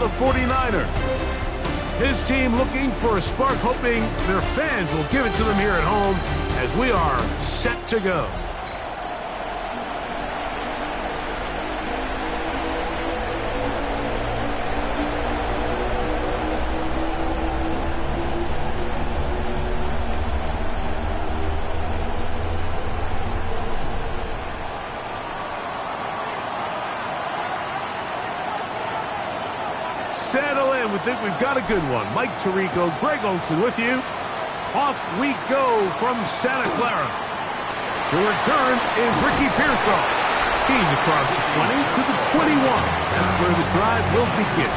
The 49er. His team looking for a spark, hoping their fans will give it to them here at home as we are set to go. Settle in. We think we've got a good one. Mike Tirico, Greg Olson with you. Off we go from Santa Clara. The return is Ricky Pearsall. He's across the 20 to the 21. That's where the drive will begin.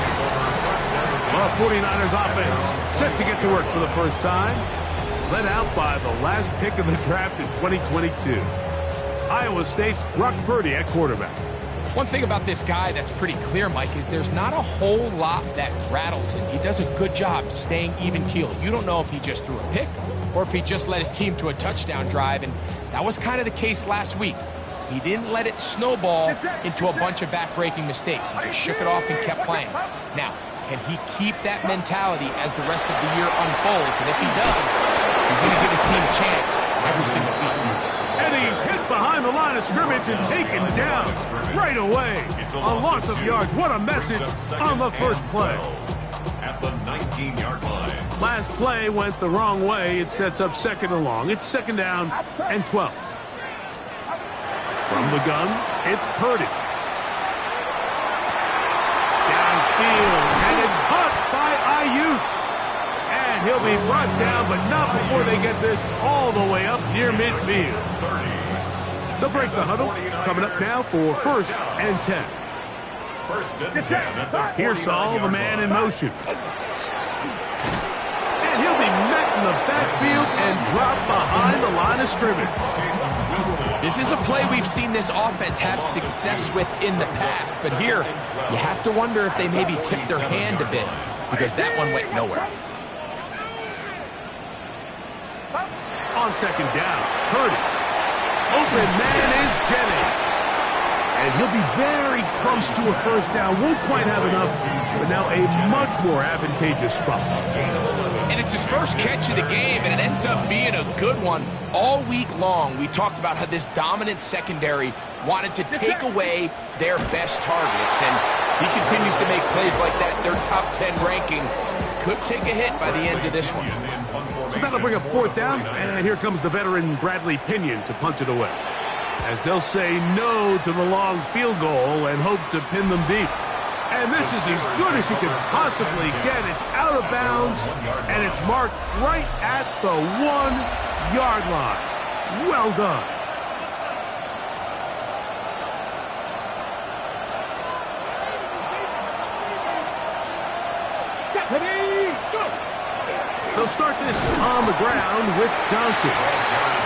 Well, 49ers offense set to get to work for the first time. Led out by the last pick of the draft in 2022. Iowa State's Brock Purdy at quarterback. One thing about this guy that's pretty clear, Mike, is there's not a whole lot that rattles him. He does a good job staying even-keeled. You don't know if he just threw a pick or if he just led his team to a touchdown drive, and that was kind of the case last week. He didn't let it snowball into a bunch of back-breaking mistakes. He just shook it off and kept playing. Now, can he keep that mentality as the rest of the year unfolds? And if he does, he's going to give his team a chance every single week. And he's hit behind the line of scrimmage and taken down right away. A loss of yards. What a message on the first play. At the 19-yard line. Last play went the wrong way. It sets up second and long. It's second down and 12. From the gun, it's Purdy. Downfield, and it's caught by Ayuk. And he'll be brought down, but not before they get this all the way up near midfield. They'll break the huddle. Coming up now for first and 10. First and 10. Pearsall, the man in motion. And he'll be met in the backfield and dropped behind the line of scrimmage. This is a play we've seen this offense have success with in the past, but here you have to wonder if they maybe tipped their hand a bit because that one went nowhere. On second down, Purdy. Open man is Jennings. And he'll be very close to a first down. Won't quite have enough, but now a much more advantageous spot. And it's his first catch of the game, and it ends up being a good one. All week long, we talked about how this dominant secondary wanted to take away their best targets, and he continues to make plays like that. Their top 10 ranking could take a hit by the end of this one. So that'll bring up fourth down, and here comes the veteran Bradley Pinion to punt it away. As they'll say no to the long field goal and hope to pin them deep. And this is as good as you can possibly get. It's out of bounds, and it's marked right at the 1-yard line. Well done. They'll start this on the ground with Johnson.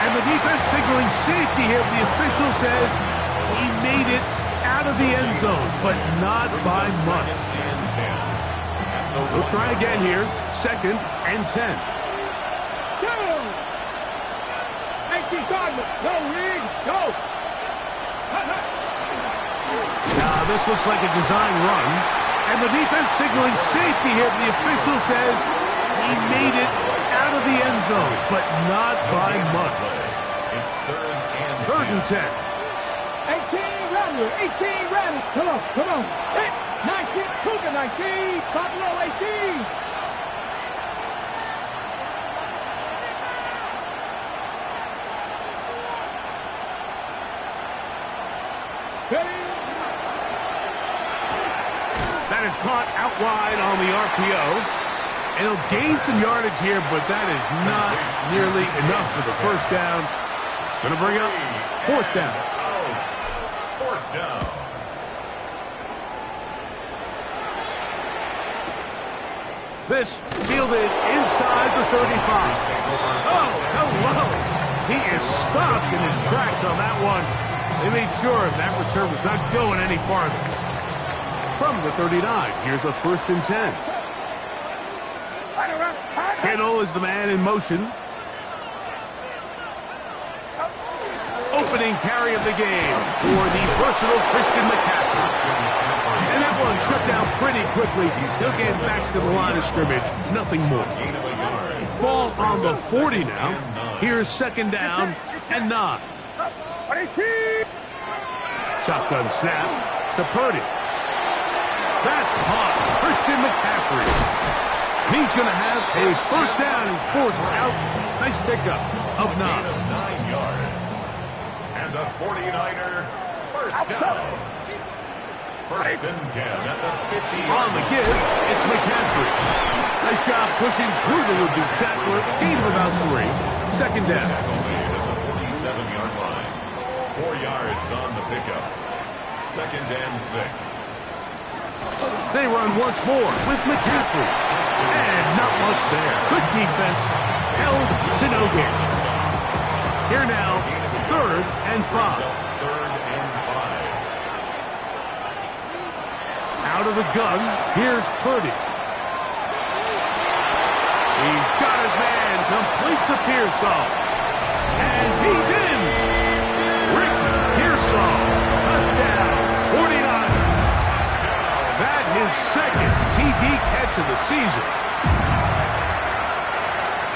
And the defense signaling safety here. The official says he made it out of the end zone, but not by much. We'll try again here. Second and 10. Now this looks like a design run. And the defense signaling safety here. The official says he made it out of the end zone, but not by much. It's Third and 10. 18 Rattler, 18 Rattler. Come on, come on. 19, Cougar 19, Buffalo 18. That is caught out wide on the RPO. And he'll gain some yardage here, but that is not nearly enough for the first down. It's going to bring up fourth down. Fourth down. This fielded inside the 35. Oh, hello. He is stopped in his tracks on that one. They made sure that return was not going any farther. From the 39, here's a first and 10. Kittle is the man in motion. Opening carry of the game for the versatile Christian McCaffrey. And that one shut down pretty quickly. He'll get back to the line of scrimmage. Nothing more. Ball on the 40 now. Here's second down and 9. Shotgun snap to Purdy. That's caught. Christian McCaffrey. He's going to have a first down and forced out. Nice pickup of 9. 9 yards. And the 49er first down. First and 10 at the 50. On the give, it's McCaffrey. Nice job pushing through the would-be tackler. Gain of about 3. Second down. Tackle made at the 47-yard line. 4 yards on the pickup. Second and 6. They run once more with McCaffrey. And not much there. Good defense. Held to no gain. Here now, third and 5. Third and 5. Out of the gun, here's Purdy. He's got his man, completes a Pearsall. And he's in! Rick Pearsall, touchdown, 49ers. That his second TD catch of the season.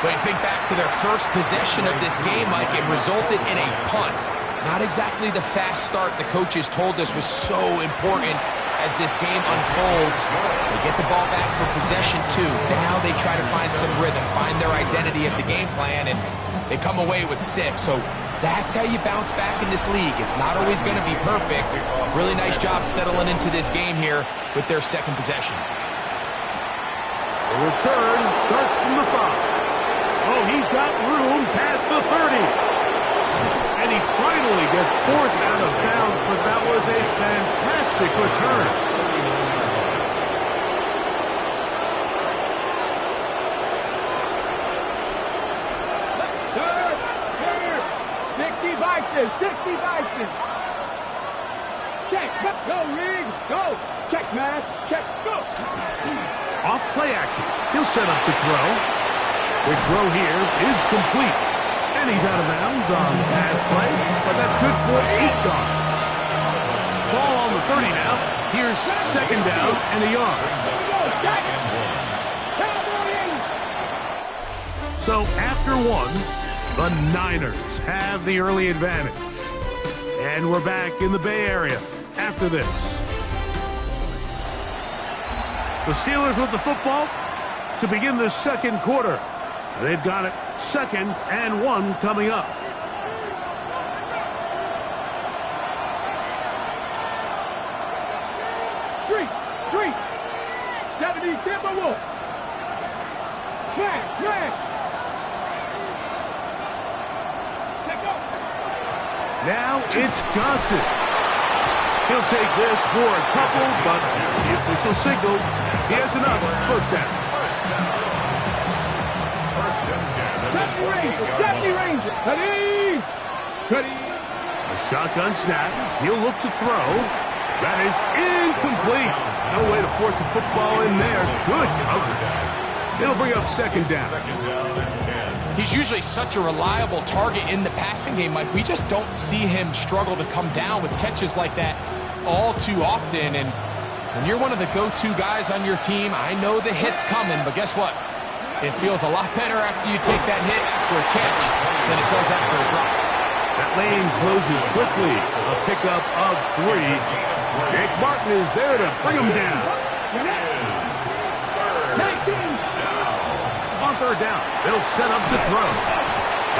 But you think back to their first possession of this game, Mike, it resulted in a punt. Not exactly the fast start the coaches told us was so important as this game unfolds. They get the ball back for possession 2. Now they try to find some rhythm, find their identity of the game plan, and they come away with 6. So that's how you bounce back in this league. It's not always going to be perfect. Really nice job settling into this game here with their second possession. The return starts from the 5. Oh, he's got room past the 30. And he finally gets forced out of bounds, but that was a fantastic return. Good. Here. 60 Vikings. 60 Vikings. Check. Go, Reed. Go. Check, man. Check. Go. Off play action. He'll set up to throw. The throw here is complete. And he's out of bounds on the pass play, but that's good for 8 yards. Ball on the 30 now. Here's second down and a yard. So after 1, the Niners have the early advantage. And we're back in the Bay Area after this. The Steelers with the football to begin the second quarter. They've got it second and 1 coming up. Three. 70 Timberwolves. Smash. Take off. Now it's Johnson. He'll take this for a couple, but the official signal, he has enough. First down. Deputy Ranger. Ready. A shotgun snap. He'll look to throw. That is incomplete. No way to force the football in there. Good coverage. It'll bring up second down. He's usually such a reliable target in the passing game, Mike. We just don't see him struggle to come down with catches like that all too often. And when you're one of the go-to guys on your team, I know the hit's coming, but guess what? It feels a lot better after you take that hit after a catch than it does after a drop. That lane closes quickly. A pickup of 3. Jake Martin is there to bring him down. On third down, they'll set up to throw.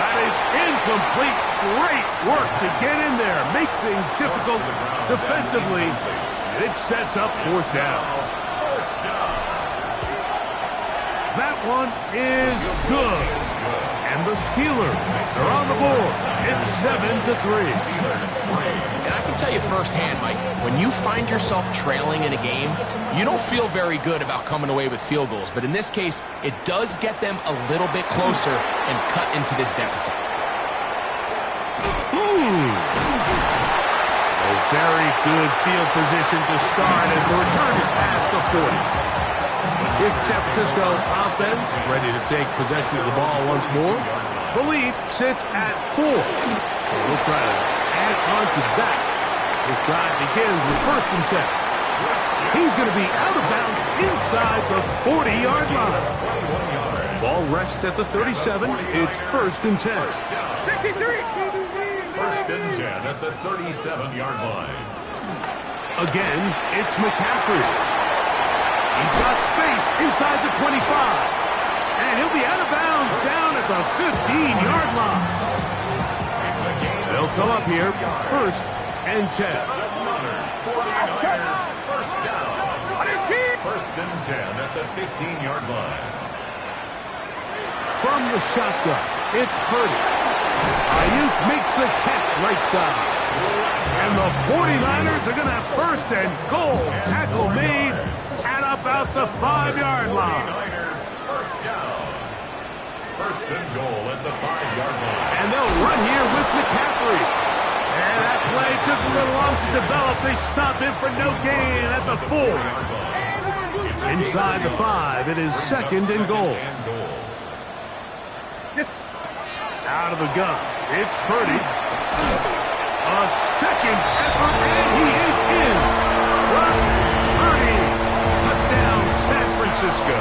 That is incomplete. Great work to get in there, make things difficult defensively. And it sets up fourth down. That one is good. And the Steelers are on the board. It's 7-3. And I can tell you firsthand, Mike, when you find yourself trailing in a game, you don't feel very good about coming away with field goals. But in this case, it does get them a little bit closer and cut into this deficit. A very good field position to start as the return is past the 40. It's San Francisco offense ready to take possession of the ball once more. The lead sits at 4. So we'll try to add on to that. This drive begins with 1st and 10. He's going to be out of bounds inside the 40-yard line. Ball rests at the 37. It's 1st and 10. 53. 1st and 10 at the 37-yard line. Again, it's McCaffrey. He's got space inside the 25. And he'll be out of bounds down at the 15-yard line. They'll come up here, 1st and 10. First down. 1st and 10 at the 15-yard line. From the shotgun, it's Purdy. Ayuk makes the catch right side. And the 49ers are going to have 1st and goal. Tackle made at about the 5-yard line. 1st down. 1st and goal at the 5-yard line. And they'll run here with McCaffrey. And that play took a little long to develop. They stop him for no gain at the 4. Inside the 5, it is 2nd and goal. Out of the gun, it's Purdy. A second effort, and he is in. Purdy, touchdown, San Francisco.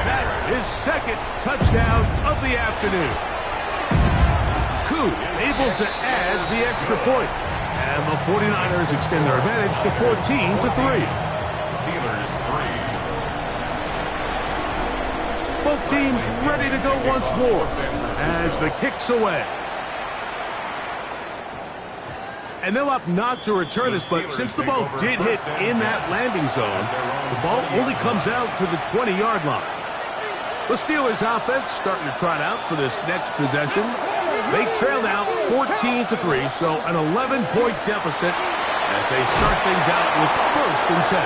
That is 2nd touchdown of the afternoon. Koo able to add the extra point. And the 49ers extend their advantage to 14-3. Steelers 3. Both teams ready to go once more as the kick's away. And they'll opt not to return this, but since the ball did hit in that landing zone, the ball only comes out to the 20-yard line. The Steelers offense starting to trot out for this next possession. They trail now 14-3, so an 11-point deficit as they start things out with 1st and 10.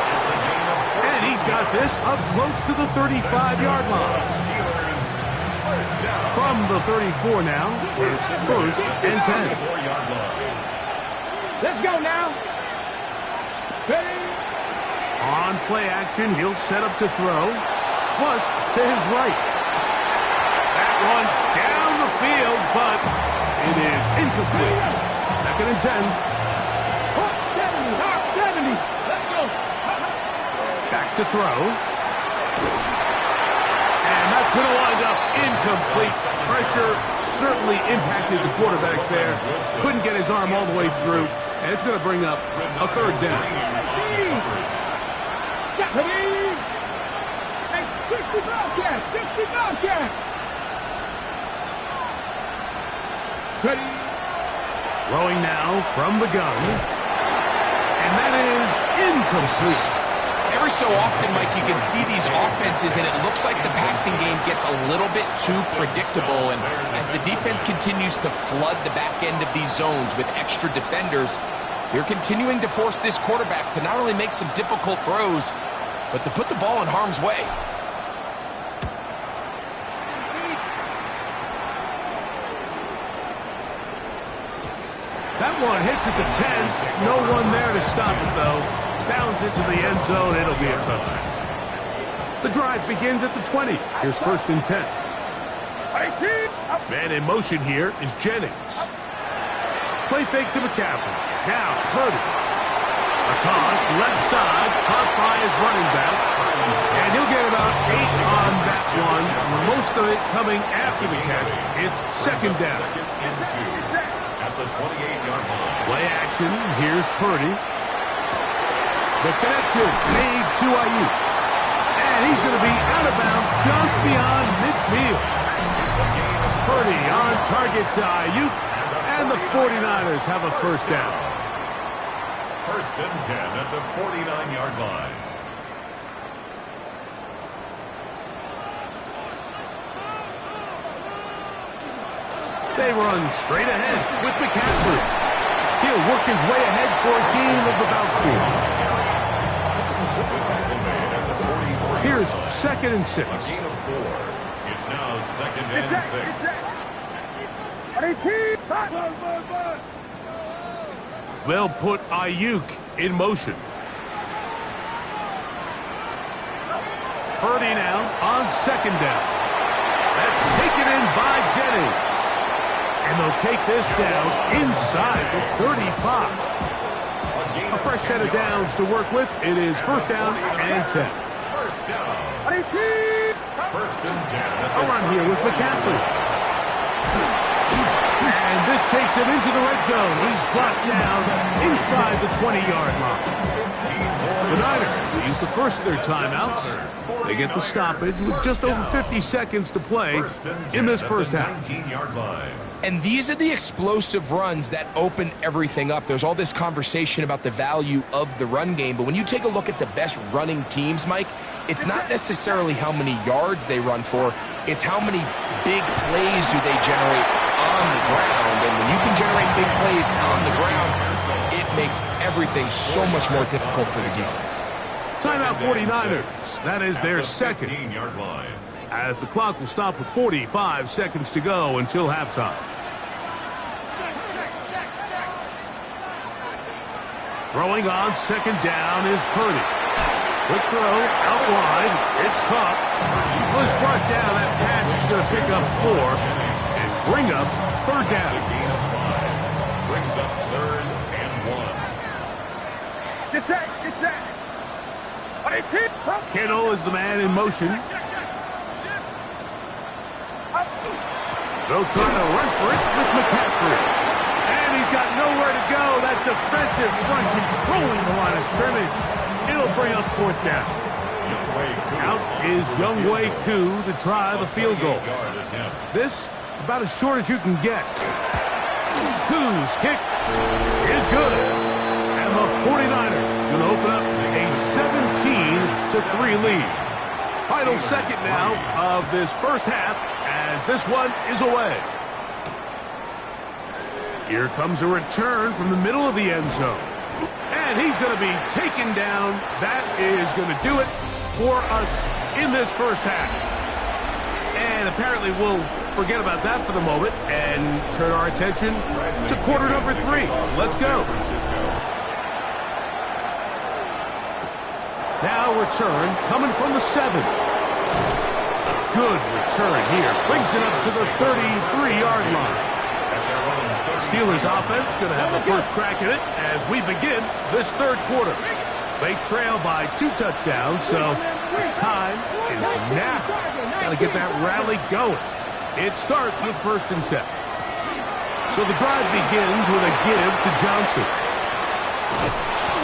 And he's got this up close to the 35-yard line. From the 34 now, it's 1st and 10. Let's go now. Ready? On play action, he'll set up to throw. Flush to his right. That one down the field, but it is incomplete. 2nd and 10. 70. Let's go. Back to throw. And that's going to wind up incomplete. Pressure certainly impacted the quarterback there. Couldn't get his arm all the way through. And it's going to bring up a 3rd down. Hey, 60 Bobcats. 60 Bobcats. Ready? Throwing now from the gun. And that is incomplete. Every so often, Mike, you can see these offenses, and it looks like the passing game gets a little bit too predictable. And as the defense continues to flood the back end of these zones with extra defenders, they're continuing to force this quarterback to not only make some difficult throws, but to put the ball in harm's way. That one hits at the 10. No one there to stop it, though. Bounds into the end zone. It'll be a touchdown. The drive begins at the 20. Here's 1st and 10. Man in motion here is Jennings. Play fake to McCaffrey. Now Purdy. A toss left side, caught by his running back. And he'll get about 8 on that one. Most of it coming after the catch. It's 2nd down. 2nd and 2 at the 28-yard line. Play action. Here's Purdy. The connection made to Ayuk. And he's going to be out of bounds just beyond midfield. Purdy on target to Ayuk. And the 49ers have a 1st down. 1st and 10 at the 49-yard line. They run straight ahead with McCaffrey. He'll work his way ahead for a gain of about 4. Here's 2nd and 6. Gain of 4. It's now 2nd and 6. They'll put Ayuk in motion. Purdy now on 2nd down. That's taken in by Jennings. And they'll take this down inside the 35. A gain A fresh set of downs to work with. It is first down and 10. First down. First and 10. A run here with McCaffrey. And this takes him into the red zone. He's brought down inside the 20-yard line. The Niners will use the first of their timeouts. They get the stoppage with just over 50 seconds to play in this first half. 19-yard line. And these are the explosive runs that open everything up. There's all this conversation about the value of the run game, but when you take a look at the best running teams, Mike, it's not necessarily how many yards they run for, it's how many big plays do they generate on the ground. And when you can generate big plays on the ground, it makes everything so much more difficult for the defense. Timeout 49ers. That is their second. 15-yard line. As the clock will stop with 45 seconds to go until halftime. Throwing on second down is Purdy. Quick throw, out wide. It's caught. Was brushed down. That pass is going to pick up 4 and bring up third down. Gain of 5. Brings up third and 1. Get set. Kittle is the man in motion. They'll try to run for it with McCaffrey. And he's got nowhere to go. That defensive front controlling the line of scrimmage. It'll bring up fourth down. Out is Younghoe Koo to try the field goal. This about as short as you can get. Koo's kick is good. And the 49ers going to open up a 17-3 lead. Final second now of this first half as this one is away. Here comes a return from the middle of the end zone. And he's going to be taken down. That is going to do it for us in this first half. And apparently we'll forget about that for the moment and turn our attention to quarter number 3. Let's go. Now return coming from the 7. A good return here. Brings it up to the 33-yard line. Steelers offense going to have the first crack at it as we begin this third quarter. They trail by 2 touchdowns, so time is now. Got to get that rally going. It starts with first and 10. So the drive begins with a give to Johnson.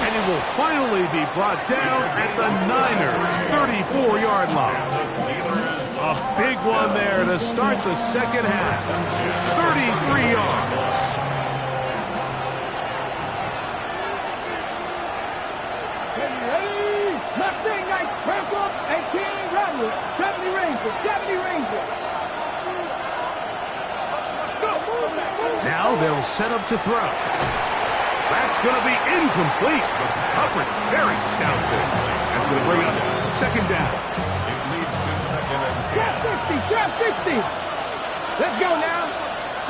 And he will finally be brought down at the Niners' 34-yard line. A big one there to start the second half. 33 yards. Left wing, nice purple, 18 Rattler, 70 Ranger, 70 Ranger. Now they'll set up to throw. That's going to be incomplete. Coverage very stout there. That's going to bring up second down. It leads to second and 10. Trap 60. Let's go now.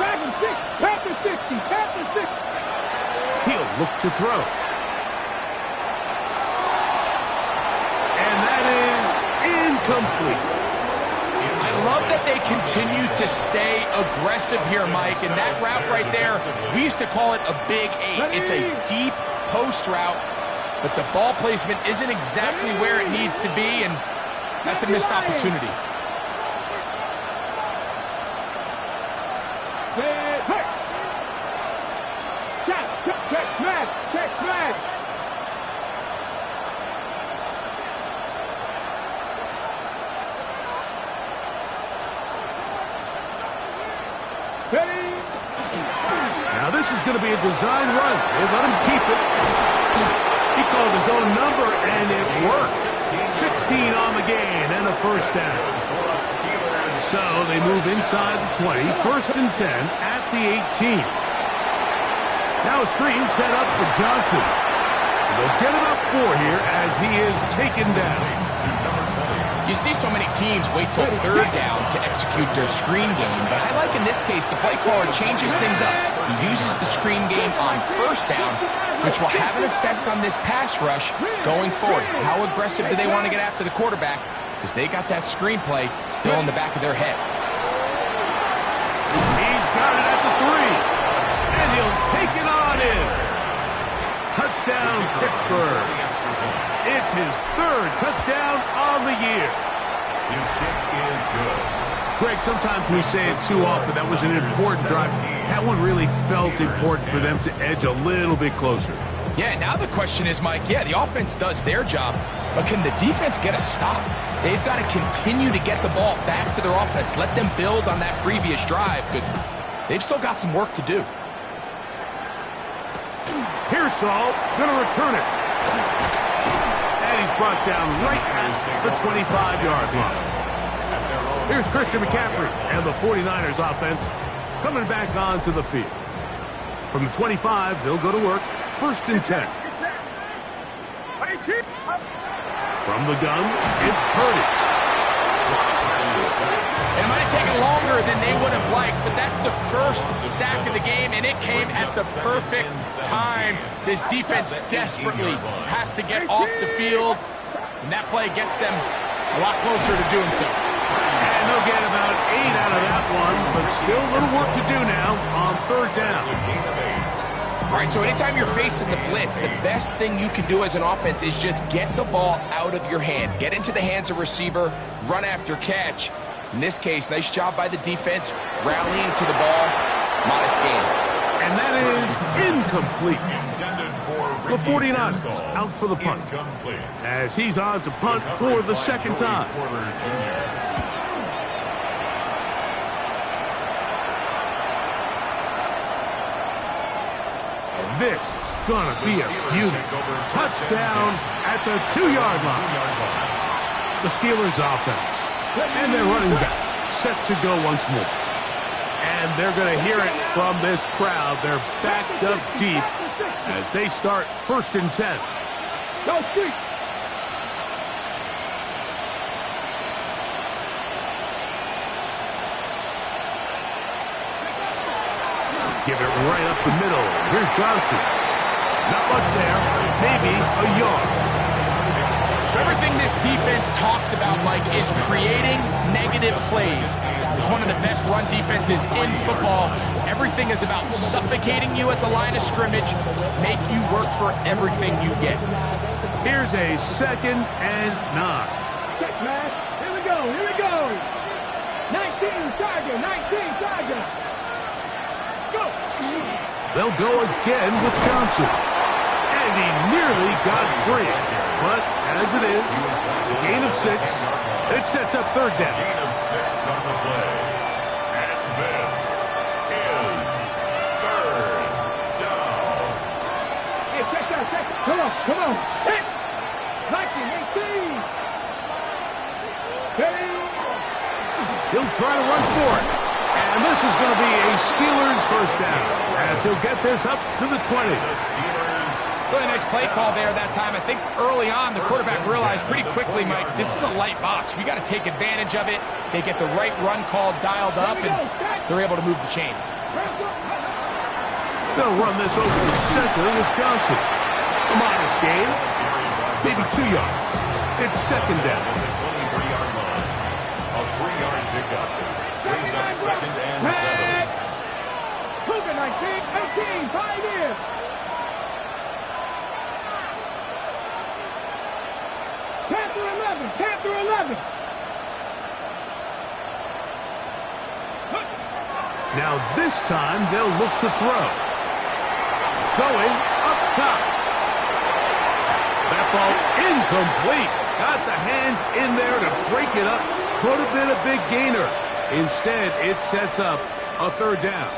Dragon 6, Panther 60, Panther 60. He'll look to throw. And that is incomplete. I love that they continue to stay aggressive here, Mike, and that route right there, we used to call it a big 8. It's a deep post route, but the ball placement isn't exactly where it needs to be, and that's a missed opportunity. Check smash. Now this is going to be a design run. They let him keep it. He called his own number, and it worked. 16 on the gain and a first down. So they move inside the 20, first and 10 at the 18. Now a screen set up for Johnson. They'll get about 4 here as he is taken down. You see so many teams wait till third down to execute their screen game, but I like in this case the play caller changes things up. He uses the screen game on first down, which will have an effect on this pass rush going forward. How aggressive do they want to get after the quarterback? Because they got that screen play still in the back of their head. He's got it at the 3, and he'll take it on in. Touchdown. Touchdown, Pittsburgh. It's his third touchdown on the year. His kick is good. Greg, sometimes we say it too often. That was an important drive. That one really felt important for them to edge a little bit closer. Yeah, now the question is, Mike, yeah, the offense does their job, but can the defense get a stop? They've got to continue to get the ball back to their offense. Let them build on that previous drive because they've still got some work to do. Pearsall going to return it. And he's brought down right at the 25-yard line. Here's Christian McCaffrey and the 49ers offense coming back onto the field. From the 25, they'll go to work. First and 10. From the gun, it's Purdy. It might have taken longer than they would have liked, but that's the first sack of the game, and it came at the perfect time. This defense desperately has to get off the field, and that play gets them a lot closer to doing so. And they'll get about 8 out of that one, but still a little work to do now on third down. All right, so anytime you're facing the blitz, the best thing you can do as an offense is just get the ball out of your hand. Get into the hands of receiver, run after catch. In this case, nice job by the defense, rallying to the ball. Modest gain. And that is incomplete. The 49ers out for the punt. As he's on to punt for the second time. This is going to be a beauty. Touchdown at the 2-yard line. The Steelers offense. And their running back set to go once more. And they're going to hear it from this crowd. They're backed up deep as they start first and 10. Go street. Give it right up the middle. Here's Johnson. Not much there. Maybe a yard. So everything this defense talks about, Mike, is creating negative plays. It's one of the best run defenses in football. Everything is about suffocating you at the line of scrimmage, make you work for everything you get. Here's a 2nd and 9. Check, man. Here we go. Here we go. 19 Tiger. 19 Tiger. Let's go. They'll go again with Johnson. And he nearly got free. But as it is, a gain of 6. It sets up third down. Gain of 6 on the play. And this is third down. Hey, check out, check. Come on, come on. Hit. 19, 18. Steady. He'll try to run for it. And this is going to be a Steelers first down as he'll get this up to the 20. The Steelers. Really nice play call there that time. I think early on the quarterback realized pretty quickly, Mike, this is a light box. We got to take advantage of it. They get the right run call dialed up, and they're able to move the chains. They'll run this over the center with Johnson. A modest gain, maybe 2 yards. It's second down. The 23-yard line. A 3-yard pickup. Brings up 2nd and 7. Cougar 19, 18, 5 years. Panther 11, Panther 11. Now this time they'll look to throw. Going up top. That ball incomplete. Got the hands in there to break it up. Could have been a big gainer. Instead, it sets up a third down.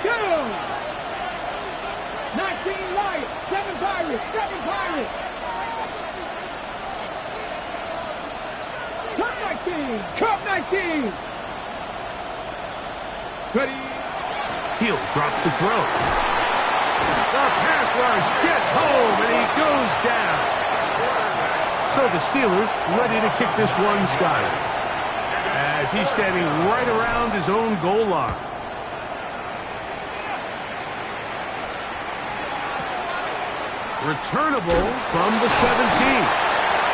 Go! 19 Lions, 7 Pirates, 7 Pirates. Cup 19. Steady. He'll drop the throw. The pass rush gets home, and he goes down. So the Steelers ready to kick this one skyward as he's standing right around his own goal line. Returnable from the 17.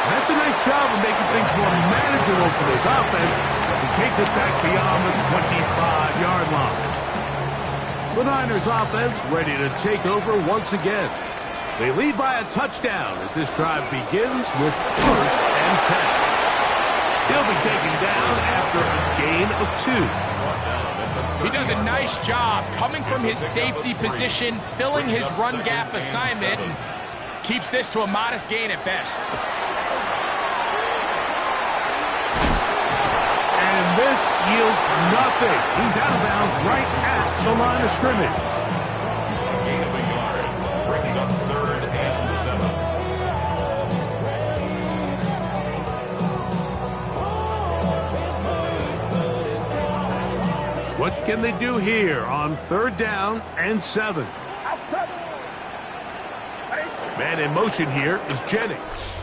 That's a nice job of making things more manageable for this offense as he takes it back beyond the 25-yard line. The Niners offense ready to take over once again. They lead by a touchdown as this drive begins with 1st and 10. He'll be taken down after a gain of 2. He does a nice job coming from his safety position, filling his run gap assignment, and keeps this to a modest gain at best. And this yields nothing. He's out of bounds right at the line of scrimmage. Gain of a yard brings up 3rd and 7. What can they do here on 3rd down and 7? Man in motion here is Jennings.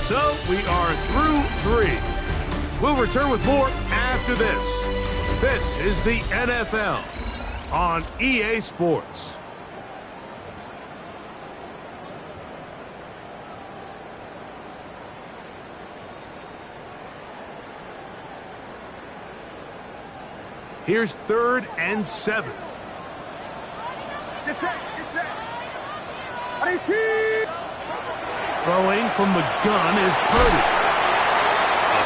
So we are through 3. We'll return with more after this. This is the NFL on EA Sports. Here's 3rd and 7. Get set. Throwing from the gun is Purdy.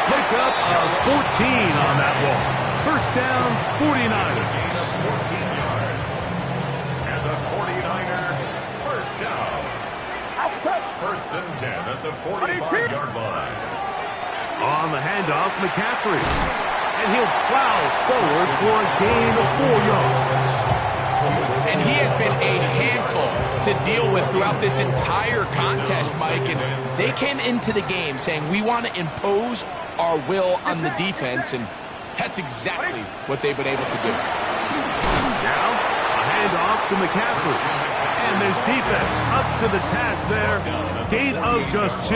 Pickup of 14 on that ball. 1st down, 49ers. 14 yards. And the 49er, 1st down. 1st and 10 at the 45-yard line. On the handoff, McCaffrey. And he'll plow forward for a gain of 4 yards. And he has been a handful to deal with throughout this entire contest, Mike. And they came into the game saying, we want to impose our will on the defense, and that's exactly what they've been able to do. Now, a handoff to McCaffrey. And this defense up to the task there. Gain of just 2,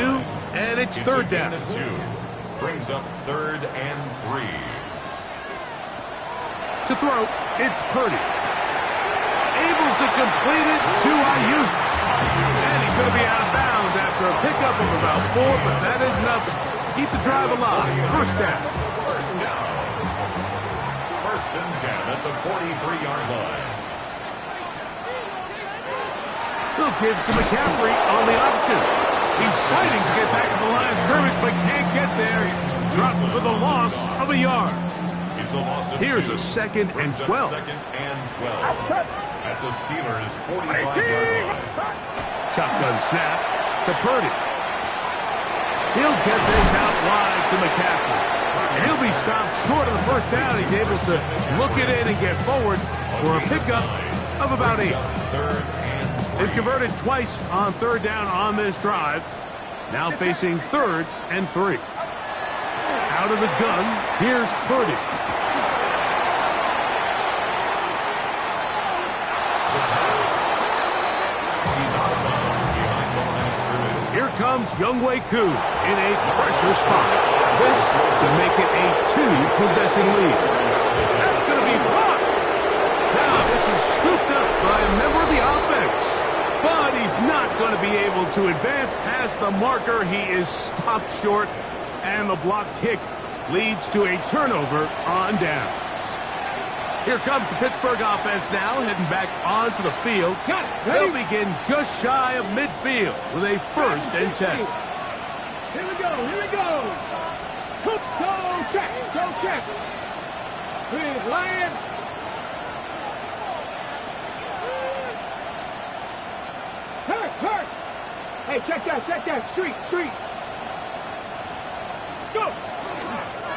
and it's 3rd down. 2 brings up 3rd and 3. To throw, it's Purdy. Able to complete it to Ayuk. And he's going to be out of bounds after a pickup of about 4, but that is enough to keep the drive alive. 1st down. 1st and 10 at the 43-yard line. He'll give to McCaffrey on the option. He's fighting to get back to the line of scrimmage, but can't get there. Dropped for the loss of a yard. It's a loss of Here's 2. a 2nd and 12. 2nd and 12. At the Steelers' 45-yard line. Shotgun snap to Purdy. He'll get this out wide to McCaffrey. And he'll be stopped short of the 1st down. He's able to look it in and get forward for a pickup of about 8. 3rd and 3. They've converted twice on 3rd down on this drive. Now facing 3rd and 3. Out of the gun, here's Purdy. Here comes Younghoe Koo in a pressure spot. This to make it a 2-possession lead. That's going to be blocked. Now this is scooped up by a member of the offense. But he's not going to be able to advance past the marker. He is stopped short. And the block kick leads to a turnover on downs. Here comes the Pittsburgh offense now, heading back onto the field. They'll begin just shy of midfield with a 1st and 10. Here we go. Go check. Please, Lion. Hurt. Hey, check that. Street. Let's go.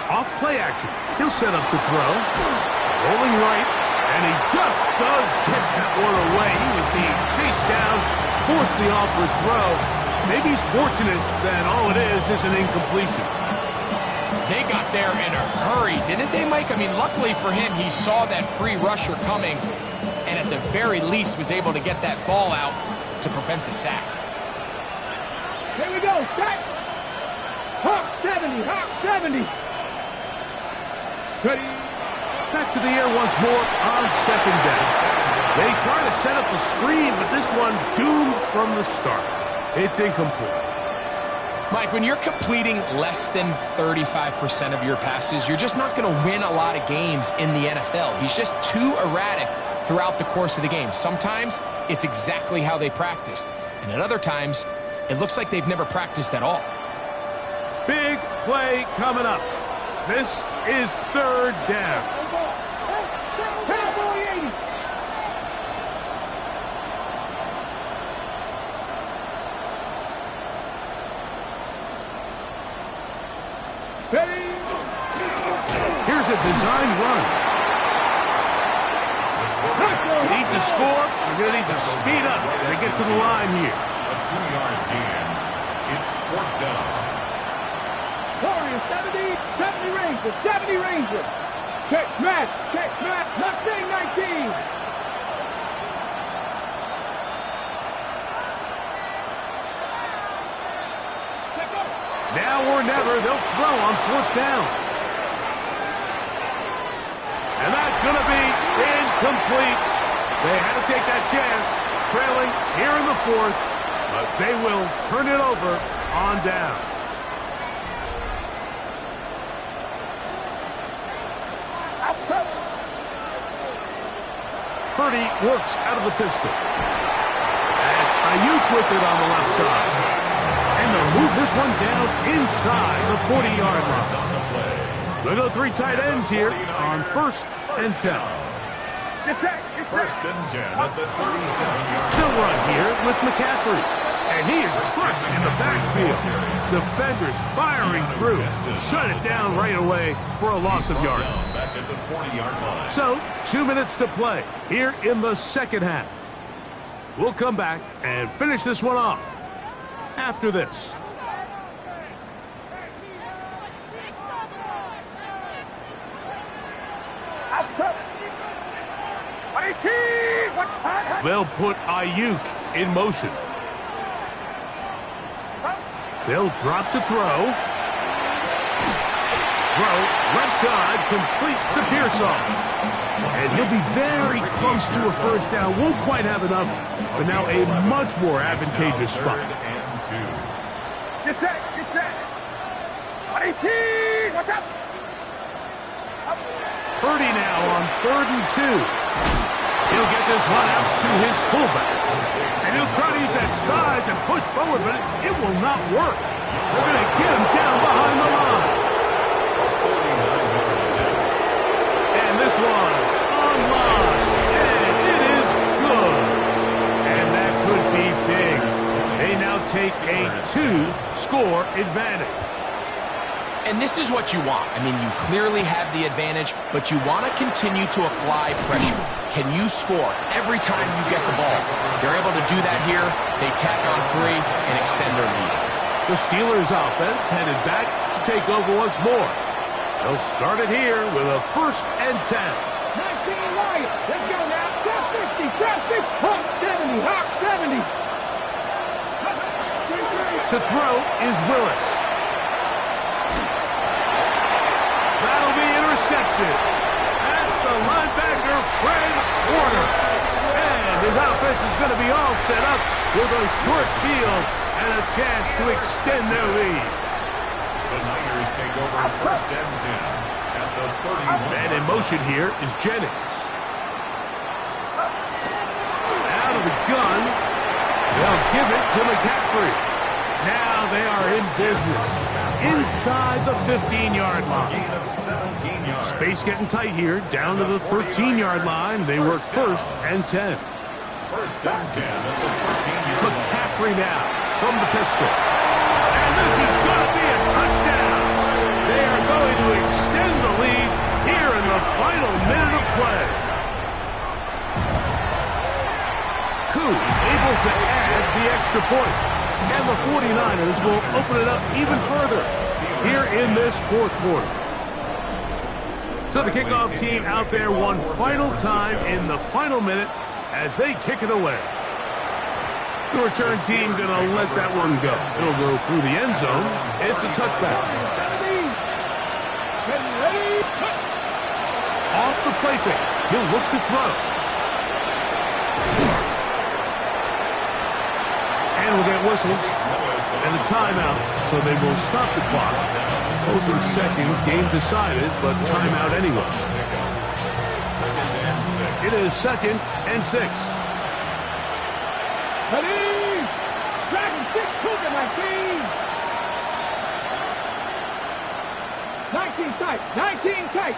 Off play action. He'll set up to throw. Rolling right, and he just does get that one away. He was being chased down, forced the awkward throw. Maybe he's fortunate that all it is an incompletion. They got there in a hurry, didn't they, Mike? I mean, luckily for him, he saw that free rusher coming, and at the very least was able to get that ball out to prevent the sack. Here we go, sack. Hawk 70. Steady. Back to the air once more on 2nd down. They try to set up the screen, but this one doomed from the start. It's incomplete. Mike, when you're completing less than 35% of your passes, you're just not going to win a lot of games in the NFL. He's just too erratic throughout the course of the game. Sometimes it's exactly how they practiced, and at other times it looks like they've never practiced at all. Big play coming up. This is third down. Cowboy 80. Steady. Here's a design run. Need to score. You're going to need to speed up to get to the line here. A 2-yard gain. It's fourth down. Warriors 70, 70 Rangers, 70 Rangers. Check smash, Mustang 19. Now or never, they'll throw on fourth down. And that's going to be incomplete. They had to take that chance, trailing here in the fourth, but they will turn it over on down. Purdy works out of the pistol. That's Ayuk with it on the left side. And they'll move this one down inside the 40-yard line. They'll go 3 tight ends here on first and 10. First and 10 at the 37-yard. Still run here with McCaffrey. And he is crushed in the backfield. Defenders firing through. Shut it down right away for a loss of yards. Back at the 40-yard line. So, 2 minutes to play here in the second half. We'll come back and finish this one off after this. They'll put Ayuk in motion. They'll drop to throw. Throw, left side, complete to Pearson. And he'll be very close to a first down. Won't quite have enough, but now a much more advantageous spot. Get set. 18, what's up? Purdy now on 3rd and 2. He'll get this one out to his fullback. And he'll try to use that size and push forward, but it will not work. They're going to get him down behind the line. And this one online. And it is good. And that could be big. They now take a 2-score advantage. And this is what you want. I mean, you clearly have the advantage, but you want to continue to apply pressure. Can you score every time you get the ball? They're able to do that here. They tack on 3 and extend their lead. The Steelers offense headed back to take over once more. They'll start it here with a 1st and 10. 19 Lions. Let's go now. Top 50, top 60, Hawk 70, Hawk 70. To throw is Willis. That'll be intercepted. That's the linebacker, Fred Warner. And his offense is going to be all set up with a short field and a chance to extend their lead. The Niners take over 1st and 10 at the 31. And in motion here is Jennings. Out of the gun. They'll give it to McCaffrey. Now they are in business. Inside the 15-yard line. Gain of 17 yards. Space getting tight here. Down to the 13-yard line. They work 1st and 10. 1st and 10 at the 13-yard line. McCaffrey now from the pistol. And this is going to be a touchdown. They are going to extend the lead here in the final minute of play. Koo is able to add the extra point. And the 49ers will open it up even further here in this 4th quarter. So the kickoff team out there one final time in the final minute as they kick it away. The return team going to let that one go. It'll go through the end zone. It's a touchback. Off the play fake. He'll look to throw. And we'll get whistles and a timeout, so they will stop the clock. Closing seconds, game decided, but timeout anyway. 2nd and 6. It is 2nd and 6. Ready? Dragon 6, Cougar 19. 19 tight, 19 tight.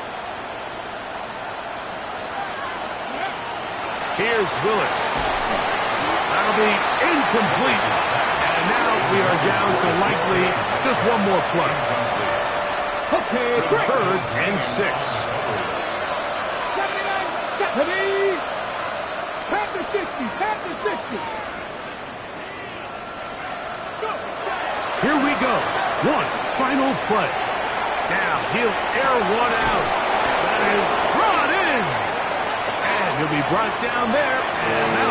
Here's Willis. That'll be incomplete. And now we are down to likely just one more play. Okay, great. 3rd and 6. 79, ready? Panther 60, Panther 60. Go. Here we go. One final play. Now he'll air one out. That is brought in. And he'll be brought down there. And that'll